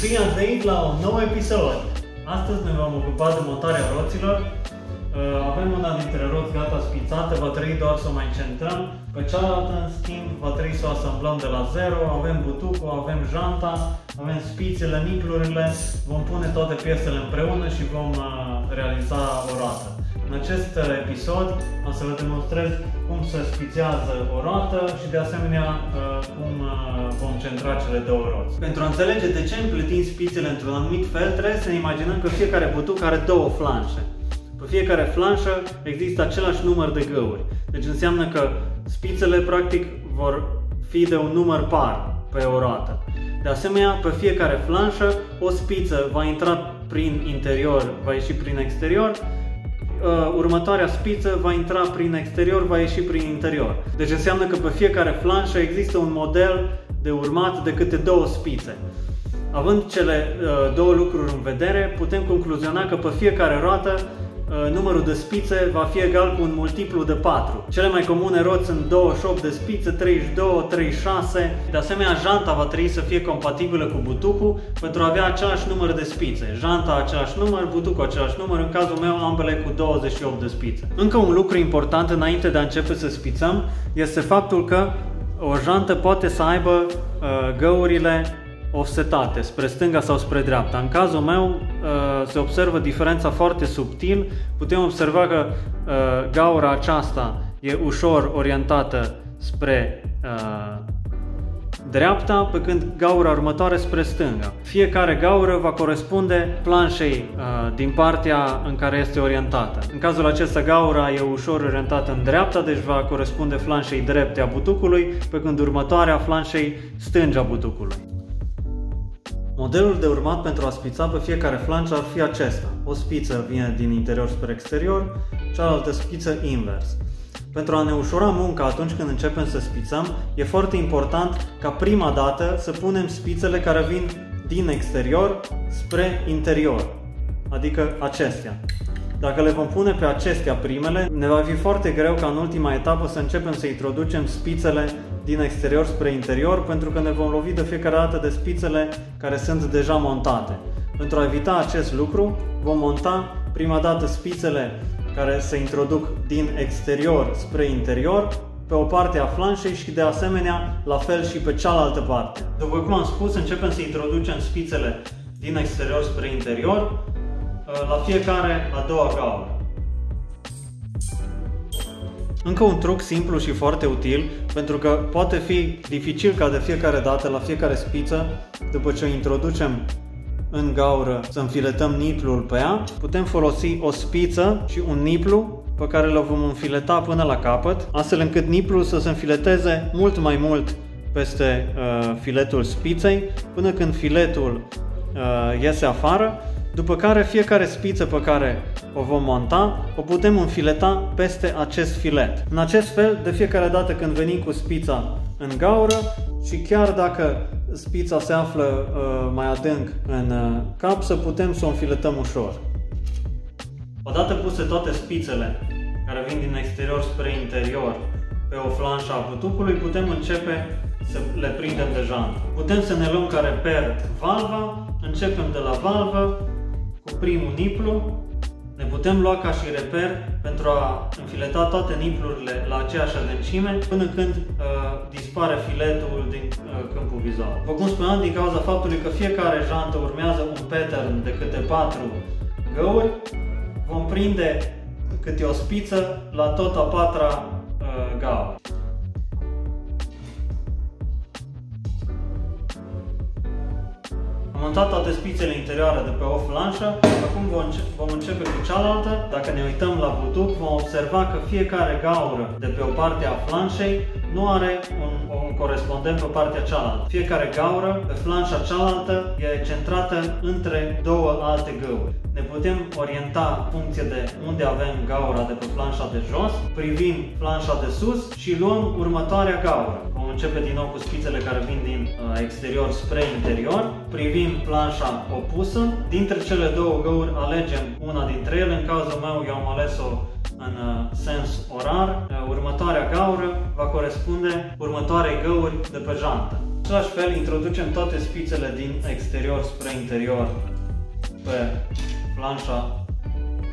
Bine ați venit la un nou episod! Astăzi ne vom ocupa de montarea roților. Avem una dintre roți gata spițată, va trebui doar să o mai centrăm. Pe cealaltă, în schimb, va trebui să o asamblăm de la zero. Avem butucul, avem janta, avem spițele, niclurile. Vom pune toate piesele împreună și vom realiza o roată. În acest episod o să vă demonstrez cum se spițează o roată și de asemenea cum vom centra cele două roți. Pentru a înțelege de ce împletim spițele într-un anumit fel, trebuie să ne imaginăm că fiecare butuc are două flanșe. Pe fiecare flanșă există același număr de găuri. Deci înseamnă că spițele practic vor fi de un număr par pe o roată. De asemenea, pe fiecare flanșă o spiță va intra prin interior, va ieși prin exterior. Următoarea spiță va intra prin exterior, va ieși prin interior. Deci înseamnă că pe fiecare flanșă există un model de urmat de câte două spițe. Având cele două lucruri în vedere, putem concluziona că pe fiecare roată numărul de spițe va fi egal cu un multiplu de 4. Cele mai comune roți sunt 28 de spițe, 32, 36. De asemenea, janta va trebui să fie compatibilă cu butucul pentru a avea același număr de spițe. Janta același număr, butucul același număr, în cazul meu ambele cu 28 de spițe. Încă un lucru important înainte de a începe să spițăm este faptul că o jantă poate să aibă găurile offsetate, spre stânga sau spre dreapta. În cazul meu se observă diferența foarte subtil. Putem observa că gaura aceasta e ușor orientată spre dreapta, pe când gaura următoare spre stânga. Fiecare gaură va corespunde planșei din partea în care este orientată. În cazul acesta gaura e ușor orientată în dreapta, deci va corespunde flanșei drepte a butucului, pe când următoarea flanșei stângi a butucului. Modelul de urmat pentru a spița pe fiecare flanșă ar fi acesta. O spiță vine din interior spre exterior, cealaltă spiță invers. Pentru a ne ușura munca atunci când începem să spițăm, e foarte important ca prima dată să punem spițele care vin din exterior spre interior, adică acestea. Dacă le vom pune pe acestea primele, ne va fi foarte greu ca în ultima etapă să începem să introducem spițele din exterior spre interior, pentru că ne vom lovi de fiecare dată de spițele care sunt deja montate. Pentru a evita acest lucru, vom monta prima dată spițele care se introduc din exterior spre interior pe o parte a flanșei și de asemenea la fel și pe cealaltă parte. După cum am spus, începem să introducem spițele din exterior spre interior la fiecare a doua gaură. Încă un truc simplu și foarte util, pentru că poate fi dificil ca de fiecare dată, la fiecare spiță, după ce o introducem în gaură, să înfiletăm niplul pe ea, putem folosi o spiță și un niplu pe care le vom înfileta până la capăt, astfel încât niplul să se înfileteze mult mai mult peste filetul spiței, până când filetul iese afară. După care fiecare spiță pe care o vom monta, o putem înfileta peste acest filet. În acest fel, de fiecare dată când venim cu spița în gaură și chiar dacă spița se află mai adânc în capsă, putem să o înfiletăm ușor. Odată puse toate spițele care vin din exterior spre interior pe o flanșă a butucului, putem începe să le prindem de jantă. Putem să ne luăm ca reper valva, începem de la valvă cu primul niplu. Ne putem lua ca și reper pentru a înfileta toate niplurile la aceeași adâncime până când dispare filetul din câmpul vizual. După cum spuneam, din cauza faptului că fiecare jantă urmează un pattern de câte 4 găuri, vom prinde câte o spiță la tot a 4-a gaură. Am montat toate spițele interioare de pe o flanșă, acum vom începe cu cealaltă. Dacă ne uităm la butuc, vom observa că fiecare gaură de pe o parte a flanșei nu are un corespondent pe partea cealaltă. Fiecare gaură pe flanșa cealaltă e centrată între două alte găuri. Ne putem orienta în funcție de unde avem gaura de pe flanșa de jos, privim flanșa de sus și luăm următoarea gaură. Vom începe din nou cu spițele care vin din exterior spre interior, privim flanșa opusă, dintre cele două găuri alegem una dintre ele, în cazul meu eu am ales-o în sens orar. Următoarea gaură va corespunde următoarei găuri de pe jantă. În același fel, introducem toate spițele din exterior spre interior pe flanșa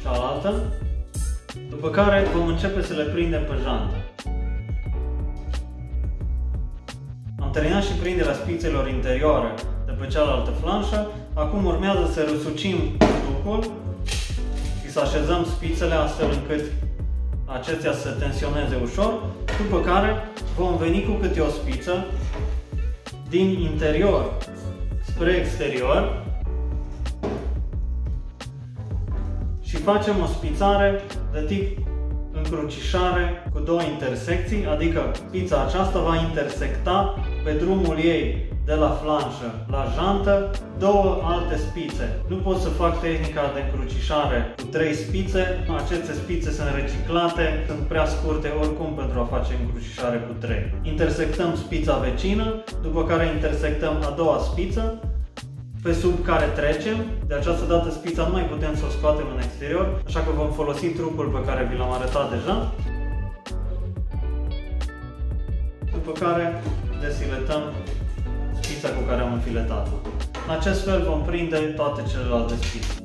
cealaltă, după care vom începe să le prindem pe jantă. Am terminat și prinderea spițelor interioare de pe cealaltă flanșă. Acum urmează să răsucim trucul și să așezăm spițele astfel încât acestea să tensioneze ușor, după care vom veni cu câte o spiță din interior spre exterior și facem o spițare de tip încrucișare cu două intersecții, adică spița aceasta va intersecta pe drumul ei de la flanșă la jantă două alte spițe. Nu pot să fac tehnica de încrucișare cu 3 spițe, aceste spițe sunt reciclate, sunt prea scurte oricum pentru a face încrucișare cu 3. Intersectăm spița vecină, după care intersectăm a doua spiță pe sub care trecem. De această dată spița nu mai putem să o scoatem în exterior, așa că vom folosi trucul pe care vi l-am arătat deja. După care desiletăm spița cu care am înfiletat-o. În acest fel vom prinde toate celelalte spițe.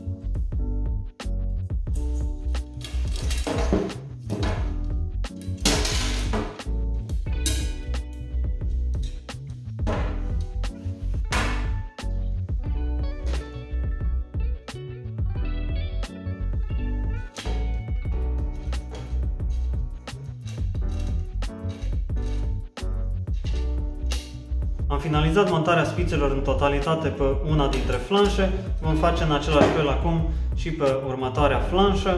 Am finalizat montarea spițelor în totalitate pe una dintre flanșe. Vom face în același fel acum și pe următoarea flanșă.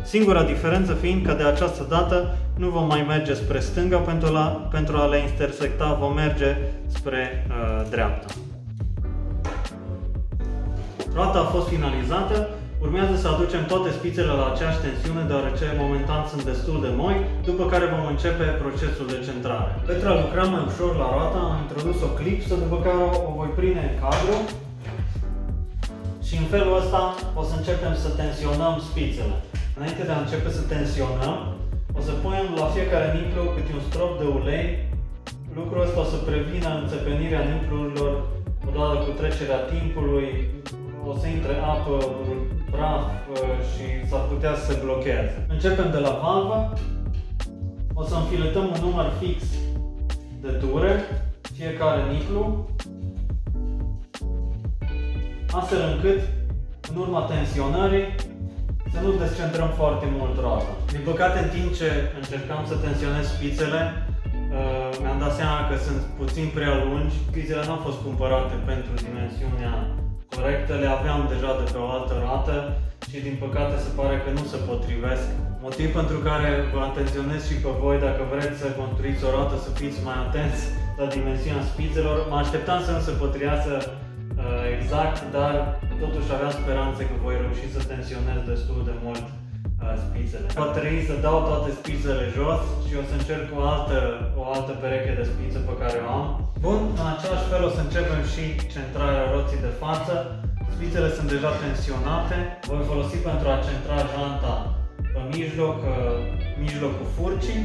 Singura diferență fiind că de această dată nu vom mai merge spre stânga, pentru a le intersecta vom merge spre dreapta. Roata a fost finalizată. Urmează să aducem toate spițele la aceeași tensiune, deoarece momentan sunt destul de moi, după care vom începe procesul de centrare. Pentru a lucra mai ușor la roată am introdus o clipsă, după care o voi prinde în cadru și în felul ăsta o să începem să tensionăm spițele. Înainte de a începe să tensionăm, o să punem la fiecare niplu câte un strop de ulei. Lucrul ăsta o să prevină înțepenirea niplurilor odată cu trecerea timpului. O să intre apă, praf și s-ar putea să se blocheze. Începem de la valvă. O să înfiletăm un număr fix de ture, fiecare niplu, astfel încât, în urma tensionării, să nu descentrăm foarte mult roata. Din păcate, în timp ce încercam să tensionez spițele, mi-am dat seama că sunt puțin prea lungi. Spițele nu au fost cumpărate pentru dimensiunea corectă, le aveam deja de pe o altă roată și din păcate se pare că nu se potrivesc. Motiv pentru care vă atenționez și pe voi, dacă vreți să construiți o roată, să fiți mai atenți la dimensiunea spițelor. Mă așteptam să nu se potrivească exact, dar totuși aveam speranțe că voi reuși să tensionez destul de mult spițele. Va trebui să dau toate spițele jos și o să încerc o altă pereche de spițe pe care o am. Bun, în același fel o să începem și centrarea roții de față. Spițele sunt deja tensionate. Voi folosi pentru a centra janta pe mijlocul furcii.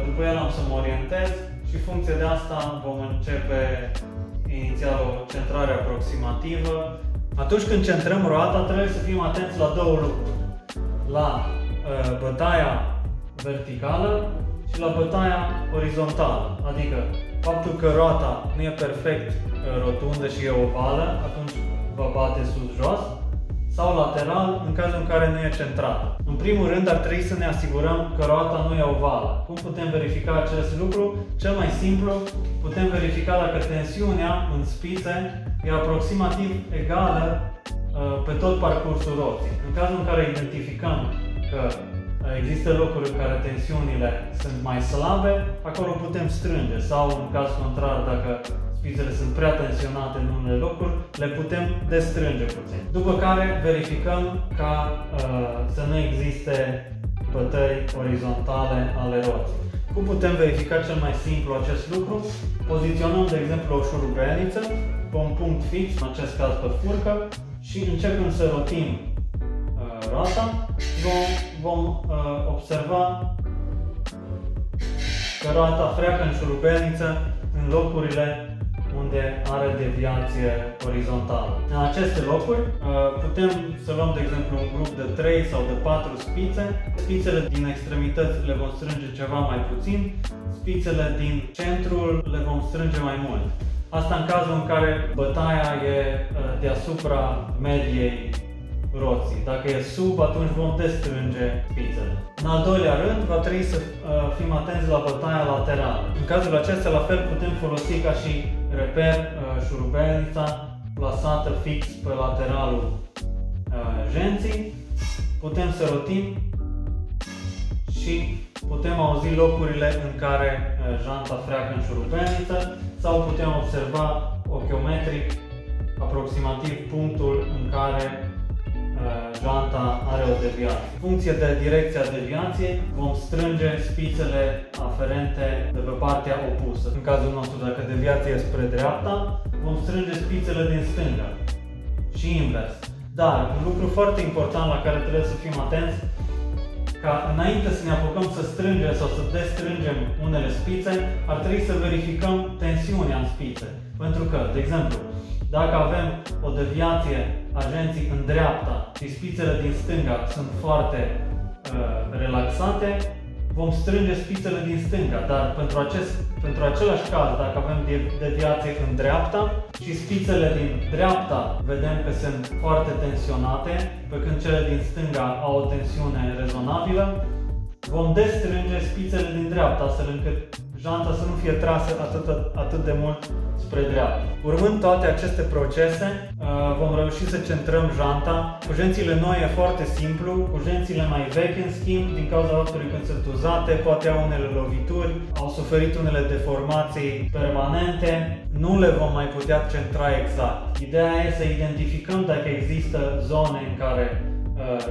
După el am să mă orientez și în funcție de asta vom începe inițial o centrare aproximativă. Atunci când centrăm roata trebuie să fim atenți la două lucruri. La bătaia verticală și la bătaia orizontală. Adică faptul că roata nu e perfect rotundă și e ovală, atunci va bate sus-jos, sau lateral în cazul în care nu e centrată. În primul rând ar trebui să ne asigurăm că roata nu e ovală. Cum putem verifica acest lucru? Cel mai simplu, putem verifica dacă tensiunea în spițe e aproximativ egală pe tot parcursul roții. În cazul în care identificăm că există locuri în care tensiunile sunt mai slabe, acolo putem strânge, sau în caz contrar, dacă spițele sunt prea tensionate în unele locuri, le putem destrânge puțin. După care verificăm ca să nu existe bătăi orizontale ale roții. Cum putem verifica cel mai simplu acest lucru? Poziționăm, de exemplu, o șurubelniță pe un punct fix, în acest caz pe furcă, și începem să rotim roata, vom observa că roata freacă în șurubelniță în locurile unde are deviație orizontală. În aceste locuri putem să luăm, de exemplu, un grup de 3 sau de 4 spițe. Spițele din extremități le vom strânge ceva mai puțin, spițele din centrul le vom strânge mai mult. Asta în cazul în care bătaia e deasupra mediei roții. Dacă e sub, atunci vom destrânge spițele. În al doilea rând, va trebui să fim atenți la bătaia laterală. În cazul acesta, la fel, putem folosi ca și reper șurubelnița plasată fix pe lateralul jenții. Putem să rotim și putem auzi locurile în care janta freacă în șurubelniță sau putem observa ochiometric aproximativ punctul în care janta are o deviație. În funcție de direcția deviației, vom strânge spițele aferente de pe partea opusă. În cazul nostru, dacă deviația e spre dreapta, vom strânge spițele din stânga și invers. Dar un lucru foarte important la care trebuie să fim atenți, ca înainte să ne apucăm să strângem sau să destrângem unele spițe, ar trebui să verificăm tensiunea în spițe. Pentru că, de exemplu, dacă avem o deviație a jenții în dreapta și spițele din stânga sunt foarte relaxate, vom strânge spițele din stânga, dar pentru același caz, dacă avem deviație în dreapta și spițele din dreapta vedem că sunt foarte tensionate, pe când cele din stânga au o tensiune rezonabilă, vom destrânge spițele din dreapta, astfel încât janta să nu fie trasă atât de mult spre dreapta. Urmând toate aceste procese, vom reuși să centrăm janta. Cu jențile noi e foarte simplu, cu jențile mai vechi, în schimb, din cauza faptului că sunt uzate, poate au unele lovituri, au suferit unele deformații permanente, nu le vom mai putea centra exact. Ideea e să identificăm dacă există zone în care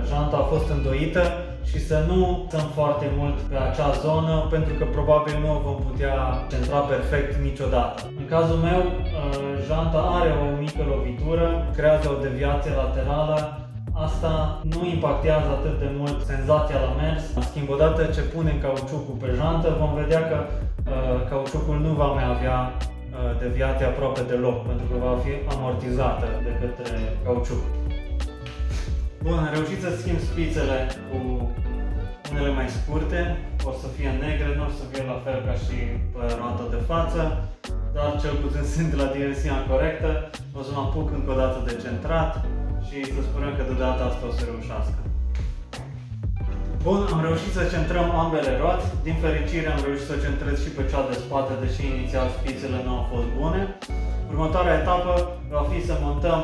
janta a fost îndoită și să nu stăm foarte mult pe acea zonă, pentru că probabil nu o vom putea centra perfect niciodată. În cazul meu, janta are o mică lovitură, creează o deviație laterală. Asta nu impactează atât de mult senzația la mers. În schimb, odată ce punem cauciucul pe jantă, vom vedea că cauciucul nu va mai avea deviație aproape deloc, pentru că va fi amortizată de către cauciuc. Bun, am reușit să schimb spițele cu unele mai scurte, o să fie negre, nu o să fie la fel ca și pe roata de față, dar cel puțin sunt la dimensiunea corectă. O să mă apuc încă o dată de centrat și să sperăm că de data asta o să reușească. Bun, am reușit să centrăm ambele roți. Din fericire am reușit să centrez și pe cea de spate, deși inițial spițele nu au fost bune. Următoarea etapă va fi să montăm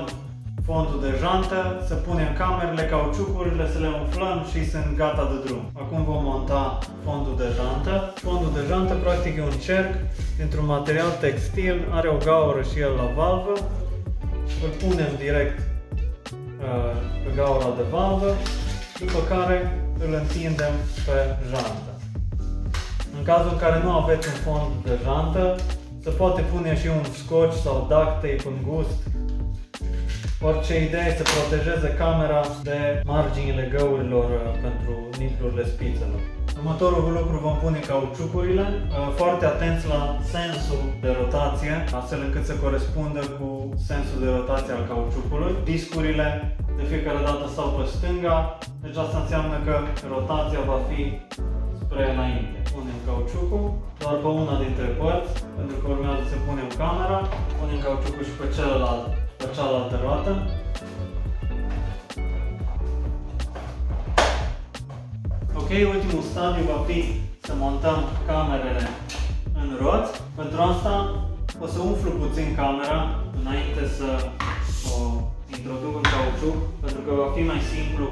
fondul de jantă, să punem camerele, cauciucurile, să le umflăm și sunt gata de drum. Acum vom monta fondul de jantă. Fondul de jantă practic e un cerc dintr-un material textil, are o gaură și el la valvă. Îl punem direct pe gaura de valvă, după care îl întindem pe jantă. În cazul în care nu aveți un fond de jantă, se poate pune și un scotch sau duct tape în gust. Orice idee să protejeze camera de marginile găurilor pentru niplurile spițelor. Următorul lucru vom pune cauciucurile, foarte atenți la sensul de rotație, astfel încât să corespundă cu sensul de rotație al cauciucului. Discurile de fiecare dată stau pe stânga, deci asta înseamnă că rotația va fi spre înainte. Punem cauciucul doar pe una dintre părți, pentru că urmează să punem camera, punem cauciucul și pe cealaltă roată. Ok, ultimul stadiu va fi să montăm camerele în roți. Pentru asta o să umflu puțin camera înainte să o introduc în cauciuc, pentru că va fi mai simplu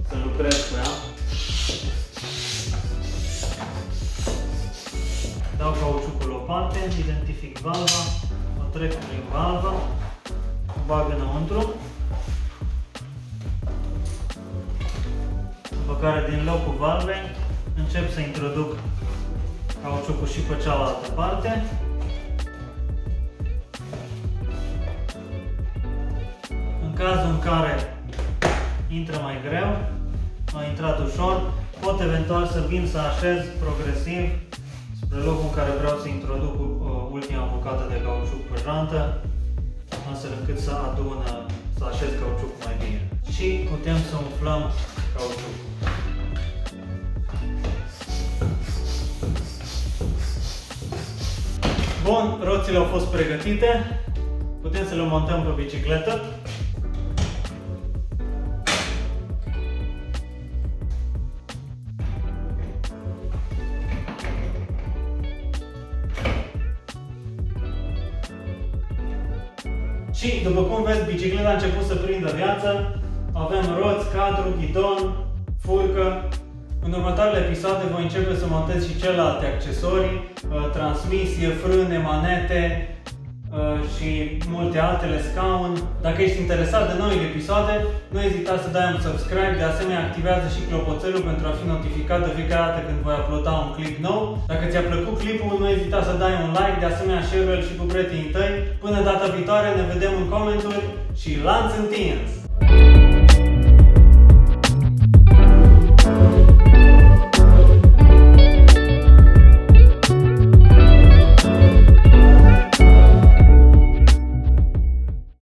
să lucrez cu ea. Dau cauciucul la o parte, identific valva, o trec prin valvă, o bag înăuntru, după care din locul valvei încep să introduc cauciucul și pe cealaltă parte. În cazul în care intră mai greu, a intrat ușor. Pot eventual să vin să așez progresiv spre locul în care vreau să introduc ultima bucată de cauciuc pe jantă, astfel încât să așez cauciucul mai bine. Și putem să umflăm cauciucul. Bun, roțile au fost pregătite. Putem să le montăm pe bicicletă. Și, după cum vezi, bicicleta a început să prindă viață. Avem roți, cadru, ghidon, furcă. În următoarele episoade voi începe să montez și celelalte accesorii, transmisie, frâne, manete și multe altele, scaun. Dacă ești interesat de noile episoade, nu ezita să dai un subscribe, de asemenea activează și clopoțelul pentru a fi notificat de fiecare dată când voi uploada un clip nou. Dacă ți-a plăcut clipul, nu ezita să dai un like, de asemenea share-ul și cu prietenii tăi. Până data viitoare, ne vedem în comentarii și lanț întins!